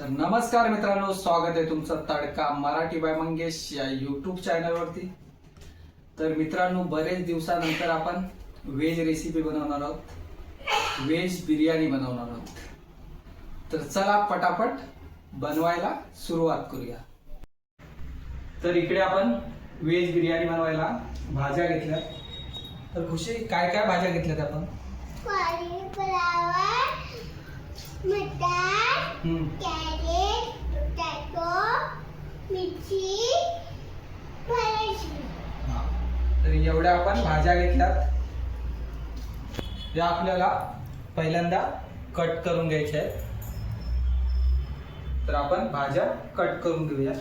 तर नमस्कार मित्रांनो, स्वागत आहे तुमचं तडका मराठी बाय मंगेश या यूट्यूब चॅनलवरती। तर मित्रांनो, बरेच दिवसानंतर आपण व्हेज रेसिपी बनवणार आहोत, व्हेज बिर्याणी बनवणार आहोत। तर चला पटापट बनवायला सुरुवात करूया। तर इकडे आपण व्हेज बिर्याणी बनवायला भाज्या घेतल्या। तर खुशी, काय काय भाज्या घेतल्यात आपण? कॉलीफ्लावर, मटर, कॅरेट, पोटॅटो, मिरची, फरशी। तर एवढ्या आपण भाज्या घेतल्यात। या आपल्याला पहिल्यांदा कट करून घ्यायच्या आहेत। तर आपण भाज्या कट करून घेऊया।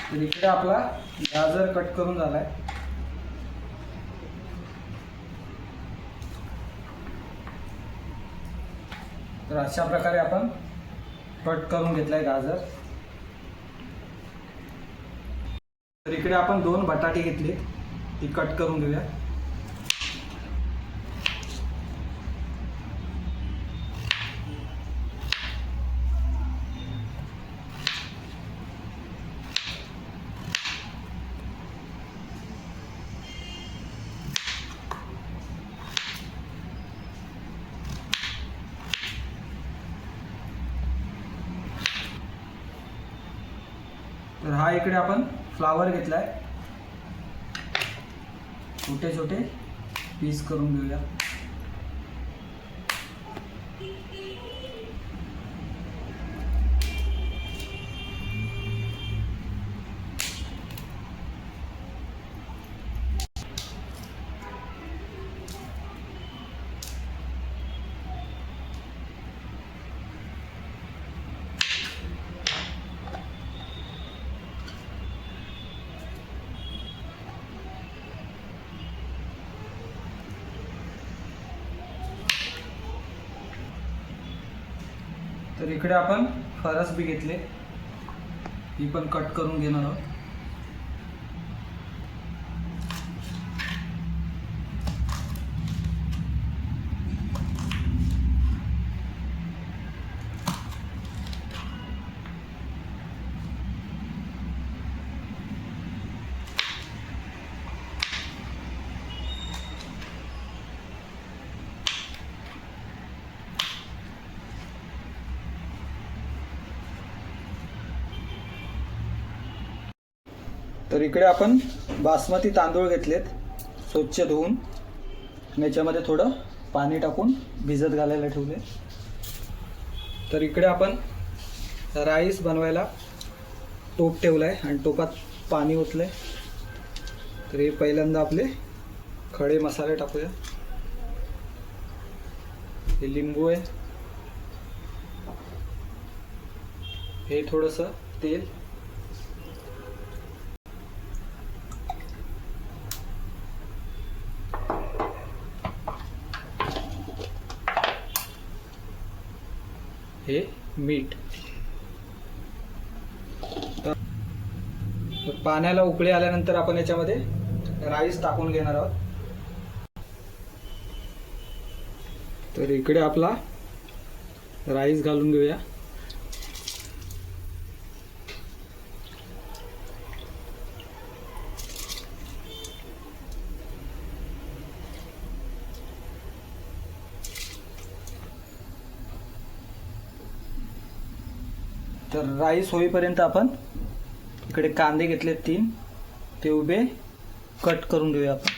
तर इकडे आपला गाजर कट करून झालाय। तर अशा प्रकारे आपण कट करून घेतलाय गाजर। तर इकडे आपण 2 बटाटे घेतले, ती कट करून घेऊया। तर हा इकडे आपण फ्लावर घेतलाय, छोटे छोटे पीस करून घेऊया। तर इकडे आपण फरस बी घेतले, ही पण कट करून घेणार आहोत। तर इकडे आपण बासमती तांदूळ घेतलेत, स्वच्छ धुवून याच्यामध्ये थोडं पाणी टाकून भिजत घालायला ठेवले। तर इकडे आपण राईस बनवायला टोप ठेवलाय आणि टोपात पाणी ओतलंय। तर हे पहिल्यांदा आपले खडे मसाले टाकूया। हे लिंबू आहे, हे थोडंसं तेल, हे मीठ। तर पाण्याला उकळी आल्यानंतर आपण याच्यामध्ये राईस टाकून घेणार आहोत। तर इकडे आपला राईस घालून घेऊया। तर राईस होईपर्यंत आपण इकडे कांदे घेतले 3, ते उभे कट करून घेऊया आपण।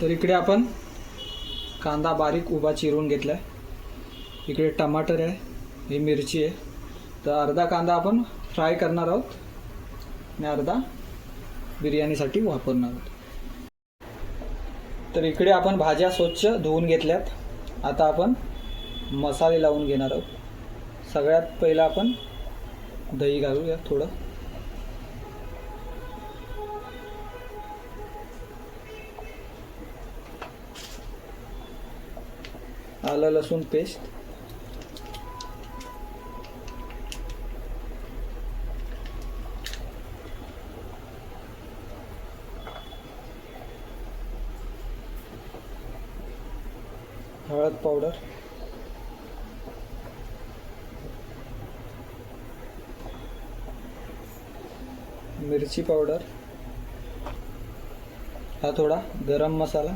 तर इकडे आपण कांदा बारीक उभा चिरून घेतला आहे. इकडे टमाटर आहे, ही मिरची आहे. तर अर्धा कांदा आपण फ्राय करणार आहोत आणि अर्धा बिर्याणीसाठी वापरणार आहोत. तर इकडे आपण भाज्या स्वच्छ धुवून घेतल्यात. आता आपण मसाले लावून घेणार आहोत. सगळ्यात पहिला आपण दही घालूया थोडं. आलं लसूण पेस्ट, हळद पावडर, मिरची पावडर, हा थोडा गरम मसाला,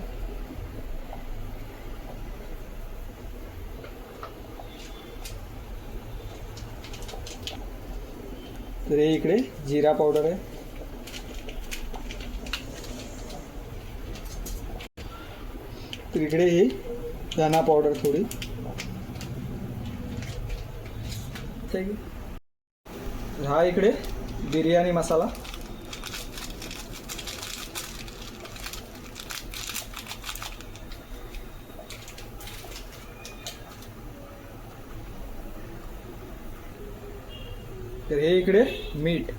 तर हे इकडे जिरा पावडर आहे. तर इकडे ही धना पावडर थोडी. हा इकडे बिर्याणी मसाला, तर हे इकडे मीठ.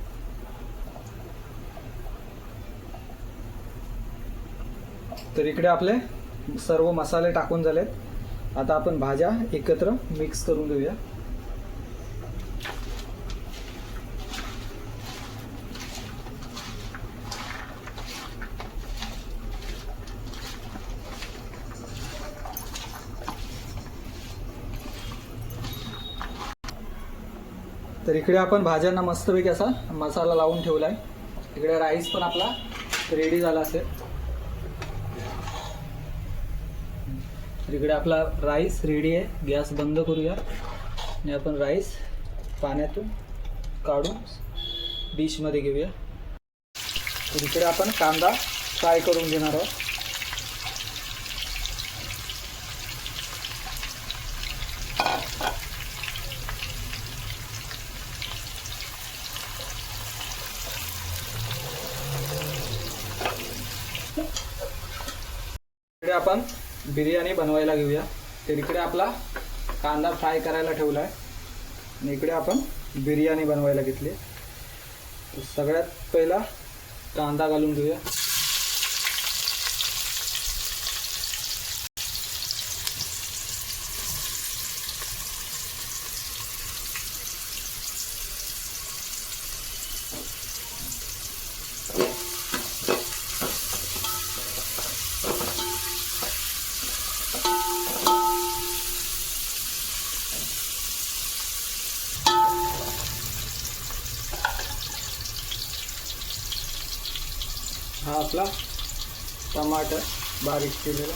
तर इकडे आपले सर्व मसाले टाकून झालेत. आता आपण भाज्या एकत्र मिक्स करून घेऊया. तर इकडे आपण भाज्यांना मस्तपैकी असा मसाला लावून ठेवला आहे. इकडे राईस पण आपला रेडी झाला असेल. तर इकडे आपला राईस रेडी आहे. गॅस बंद करूया आणि आपण राईस पाण्यातून काढून डिशमध्ये घेऊया. तर इकडे आपण कांदा फ्राय करून घेणार आहोत. इकडे आपण बिर्याणी बनवायला घेऊया. तर इकडे आपला कांदा फ्राय करायला ठेवला आहे आणि इकडे आपण बिर्याणी बनवायला घेतली. तर सगळ्यात पहिला कांदा घालून घेऊया. हा आपला टमाटर बारीक केलेला.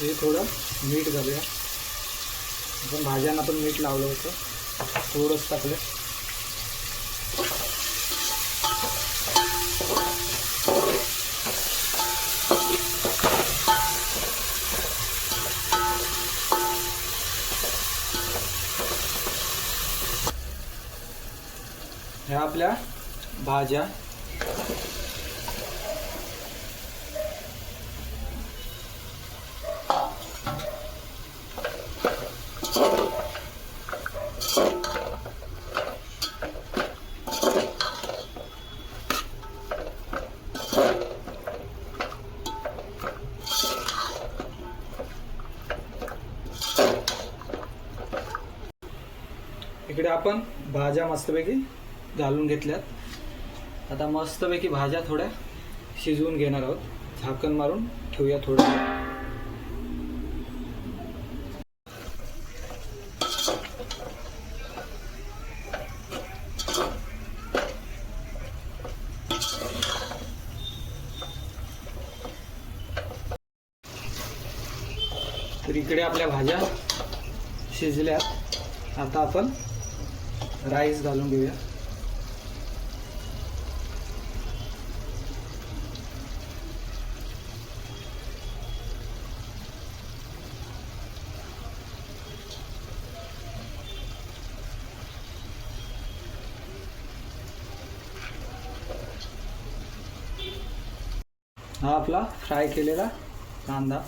हे थोडं मीठ घालूया. आपण भाज्यांना पण मीठ लावलं होतं, थोडंच टाकलं. ह्या आपल्या भाज्या इकडे आपण भाज्या मस्तपैकी घालून घेतल्यात. आता मस्तपैकी भाज्या थोड्या शिजवून घेणार आहोत. झाकण मारून ठेवूया थोडं. तर इकडे आपल्या भाज्या शिजल्यात. आता आपण राईस घालून घेऊया. हा आपला फ्राय केलेला कांदा.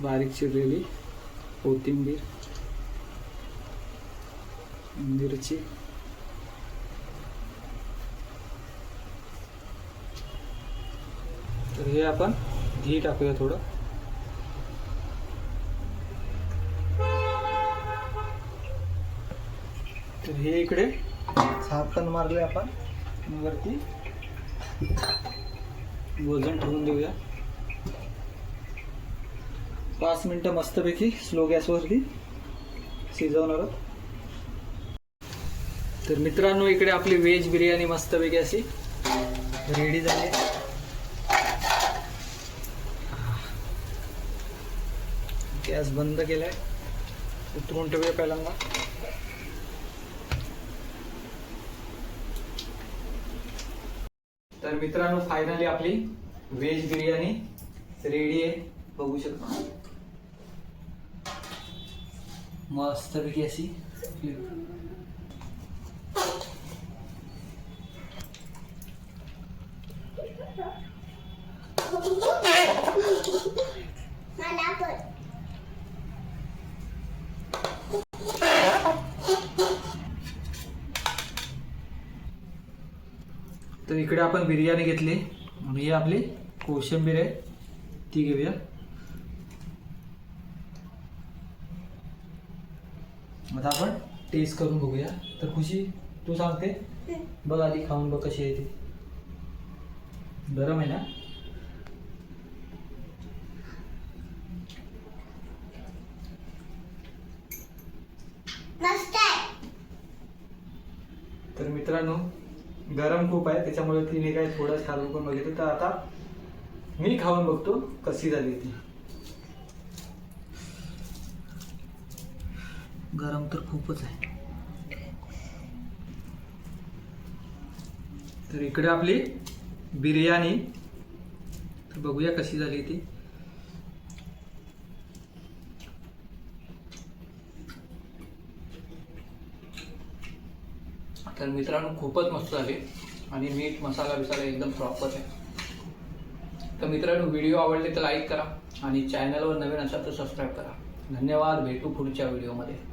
बारीक चिरलेली कोथिंबीर, मिरची, तर हे आपण घी टाकूया थोडं. तर हे इकडे झाकण मारले आपण. वरती वजन ठेवून देऊया. 5 मिनिटं मस्तपैकी स्लो गॅसवरती शिजवणार आहोत. तर मित्रांनो, इकडे आपली व्हेज बिर्याणी मस्तपैकी अशी रेडी झाली. गॅस बंद केलाय. उतरून ठेवूया पहिल्यांदा. तर मित्रांनो, फायनली आपली व्हेज बिर्याणी रेडी आहे. बघू शकता मस्तपैकी अशी. मला पण. तर इकडे आपण बिर्याणी घेतली आणि ही आपली कोशिंबीर आहे, ती घेऊया. आता आपण टेस्ट करून बघूया. तर खुशी, तू सांगते बघ आधी, खाऊन बघ कशी आहे ती. गरम आहे ना? मस्त आहे. तर मित्रांनो, गरम खूप आहे त्याच्यामुळे तिने काय थोडं खाऊन पण बघितलं. तर आता मी खाऊन बघतो कशी झाली ती. गरम तर खूपच आहे. तर इकडे आपली बिर्याणी, तर बघूया कशी झाली ती. तर मित्रांनो, खूपच मस्त झाली आणि मीठ मसाला बिसाला एकदम प्रॉपर आहे. तर मित्रांनो, व्हिडिओ आवडले तर लाईक करा आणि चॅनलवर नवीन असाल तर सबस्क्राईब करा. धन्यवाद. भेटू पुढच्या व्हिडिओमध्ये.